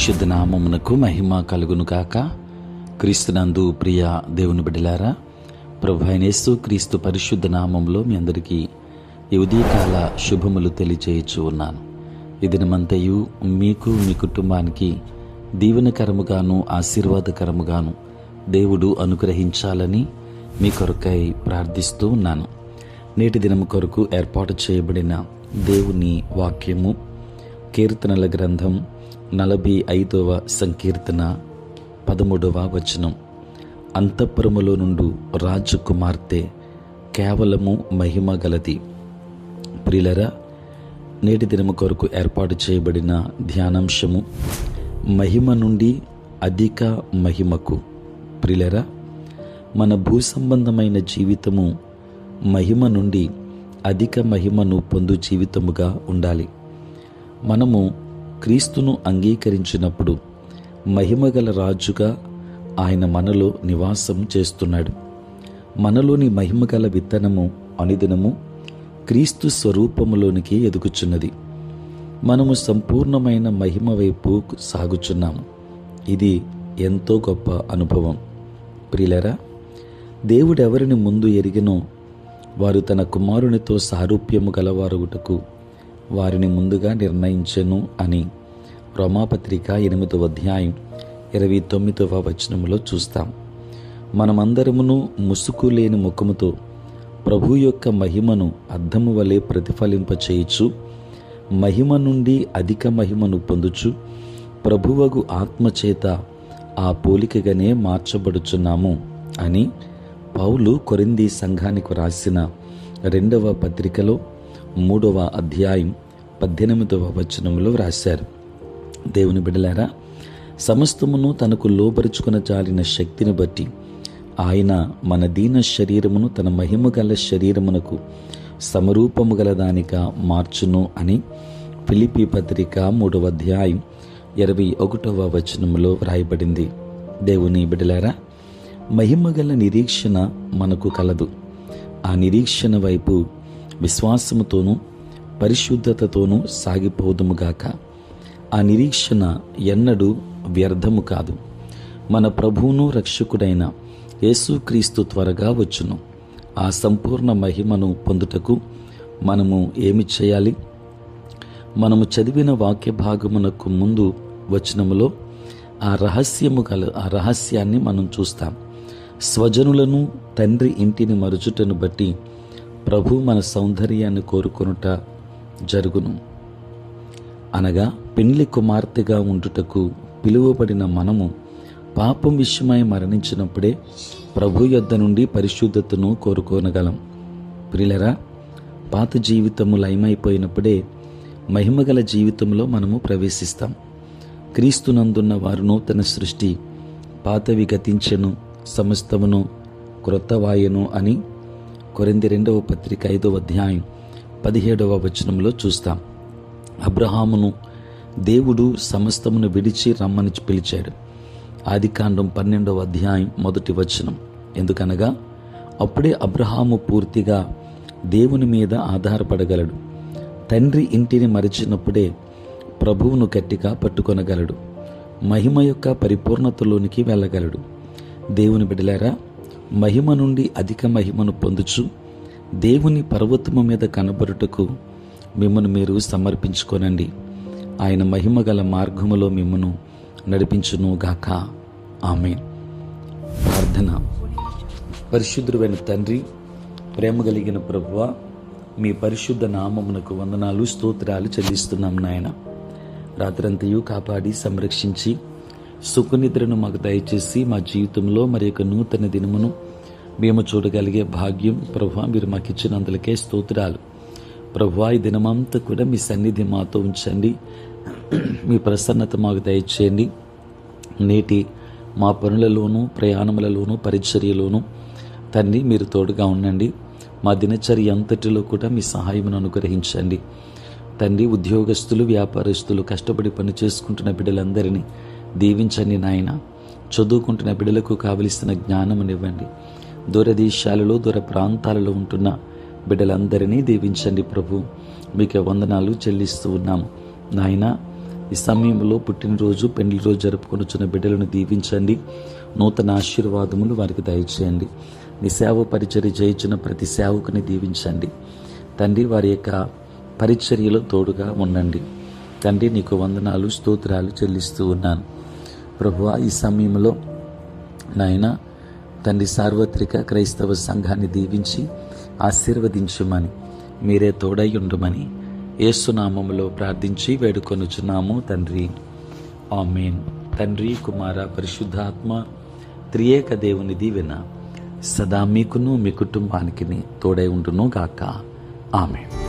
పరిశుద్ధ నామమునకు మహిమ కలుగును కాక. క్రీస్తునందు ప్రియ దేవుని బిడ్డలారా, ప్రభు అయిన యేసు క్రీస్తు పరిశుద్ధ నామంలో మీ అందరికీ ఈ ఉదయకాల శుభములు తెలియచేయచ్చు ఉన్నాను. ఈ దినమంతయు మీకు మీ కుటుంబానికి దీవెనకరముగాను ఆశీర్వాదకరముగాను దేవుడు అనుగ్రహించాలని మీ కొరకై ప్రార్థిస్తూ ఉన్నాను. నేటి దినము కొరకు ఏర్పాటు చేయబడిన దేవుని వాక్యము కీర్తనల గ్రంథం 45వ సంకీర్తన 13వ వచనం. అంతఃపురములో నుండు రాజకుమార్తె కేవలము మహిమ గలది. ప్రియులరా, నేటి దినము కొరకు ఏర్పాటు చేయబడిన ధ్యానాంశము మహిమ నుండి అధిక మహిమకు. ప్రియులరా, మన భూ సంబంధమైన జీవితము మహిమ నుండి అధిక మహిమను పొందు జీవితముగా ఉండాలి. మనము క్రీస్తును అంగీకరించినప్పుడు మహిమగల రాజుగా ఆయన మనలో నివాసం చేస్తున్నాడు. మనలోని మహిమగల విత్తనము అనుదినము క్రీస్తు స్వరూపములోనికి ఎదుగుచున్నది. మనము సంపూర్ణమైన మహిమ వైపు సాగుచున్నాము. ఇది ఎంతో గొప్ప అనుభవం. ప్రియులరా, దేవుడెవరిని ముందు ఎరిగినో వారు తన కుమారునితో సారూప్యము గలవారుగుటకు వారిని ముందుగా నిర్ణయించెను అని రోమాపత్రిక 8వ అధ్యాయం 29వ వచనములో చూస్తాం. మనమందరమును ముసుకు లేని ముఖముతో ప్రభు యొక్క మహిమను అద్దము వలె ప్రతిఫలింపచేయుచు మహిమ నుండి అధిక మహిమను పొందుచు ప్రభువగు ఆత్మచేత ఆ పోలికగానే మార్చబడుచున్నాము అని పౌలు కొరింథీ సంఘానికి రాసిన 2వ పత్రికలో 3వ అధ్యాయం 18వ వచనంలో రాశారు. దేవుని బిడ్డలారా, సమస్తమును తనకు లోబరుచుకున జాలిన శక్తిని బట్టి ఆయన మన దీన శరీరమును తన మహిమ గల శరీరమునకు సమరూపము గల దానిగా మార్చును అని ఫిలిప్పీ పత్రిక 3వ అధ్యాయం 21వ వచనంలో వ్రాయబడింది. దేవుని బిడ్డలారా, మహిమగల నిరీక్షణ మనకు కలదు. ఆ నిరీక్షణ వైపు విశ్వాసముతోనూ పరిశుద్ధతతోనూ సాగిపోదుముగాక. ఆ నిరీక్షణ ఎన్నడూ వ్యర్థము కాదు. మన ప్రభువును రక్షకుడైన యేసుక్రీస్తు త్వరగా వచ్చును. ఆ సంపూర్ణ మహిమను పొందుటకు మనము ఏమి చేయాలి? మనము చదివిన వాక్య భాగమునకు ముందు వచనములో ఆ రహస్యాన్ని మనం చూస్తాం. స్వజనులను తండ్రి ఇంటిని మరుచుటను బట్టి ప్రభు మన సౌందర్యాన్ని కోరుకొనుట జరుగును. అనగా పెండ్లి కుమార్తెగా ఉండుటకు పిలువబడిన మనము పాపం విషయమై మరణించినప్పుడే ప్రభు యొద్ద నుండి పరిశుద్ధతను కోరుకోనగలం. ప్రియులరా, పాత జీవితము లయమైపోయినప్పుడే మహిమగల జీవితంలో మనము ప్రవేశిస్తాం. క్రీస్తునందున్న వారు నూతన సృష్టి, పాతవి గతించెను, సమస్తమును క్రొత్తవాయెను అని కొరింథీ 2వ పత్రిక 5వ అధ్యాయం 17వ వచనంలో చూస్తాం. అబ్రహామును దేవుడు సమస్తమును విడిచి రమ్మని పిలిచాడు. ఆదికాండం 12వ అధ్యాయం 1వ వచనం. ఎందుకనగా అప్పుడే అబ్రహాము పూర్తిగా దేవుని మీద ఆధారపడగలడు. తండ్రి ఇంటిని మరిచినప్పుడే ప్రభువును గట్టిగా పట్టుకొనగలడు. మహిమ యొక్క పరిపూర్ణతలోనికి వెళ్ళగలడు. దేవుని బిడ్డలారా, మహిమ నుండి అధిక మహిమను పొందుచు దేవుని పర్వతము మీద కనబరుటకు మిమ్మను మీరు సమర్పించుకోనండి. ఆయన మహిమ గల మార్గములో మిమ్మను నడిపించును గాక. ఆమేన్. ప్రార్థన. పరిశుద్ధుడైన తండ్రి, ప్రేమ కలిగిన ప్రభువా, మీ పరిశుద్ధ నామమునకు వందనాలు, స్తోత్రాలు చెల్లిస్తున్నాం నాయన. రాత్రంతయు కాపాడి సంరక్షించి సుఖనిద్రను మాకు దయచేసి మా జీవితంలో మరి యొక్క నూతన దినమును మేము చూడగలిగే భాగ్యం ప్రభువా మీరు మాకు ఇచ్చినందులకే స్తోత్రాలు. ప్రభువా, ఈ దినమంతా కూడా మీ సన్నిధి మాతో ఉంచండి. మీ ప్రసన్నత మాకు దయచేయండి. నేటి మా పనులలోనూ ప్రయాణములలోనూ పరిచర్యలోనూ తండ్రి మీరు తోడుగా ఉండండి. మా దినచర్య అంతటిలో కూడా మీ సహాయమును అనుగ్రహించండి తండ్రి. ఉద్యోగస్తులు, వ్యాపారస్తులు, కష్టపడి పని చేసుకుంటున్న బిడ్డలందరినీ దీవించండి నాయన. చదువుకుంటున్న బిడ్డలకు కావలసిన జ్ఞానమునివ్వండి. దూరదేశాలలో, దూర ప్రాంతాలలో ఉంటున్న బిడ్డలందరినీ దీవించండి ప్రభు. మీకు వందనాలు చెల్లిస్తూ ఉన్నాము నాయన. ఈ సమయంలో పుట్టినరోజు పెళ్లి రోజు జరుపుకొనుచున్న బిడ్డలను దీవించండి. నూతన ఆశీర్వాదములు వారికి దయచేయండి. నీ సేవ పరిచర్య చేయించిన ప్రతి సేవకుని దీవించండి తండ్రి. వారి యొక్క పరిచర్యలో తోడుగా ఉండండి తండ్రి. నీకు వందనాలు స్తోత్రాలు చెల్లిస్తూ ఉన్నాను ప్రభువా. ఈ సమయంలో నాయన తండ్రి సార్వత్రిక క్రైస్తవ సంఘాన్ని దీవించి ఆశీర్వదించమని, మీరే తోడై ఉండమని యేసు నామములో ప్రార్థించి వేడుకొనుచున్నాము తండ్రి. ఆమేన్. తండ్రి, కుమార, పరిశుద్ధాత్మ త్రియేక దేవుని దీవెన సదా మీకును మీ కుటుంబానికి తోడై ఉండును గాక. ఆమేన్.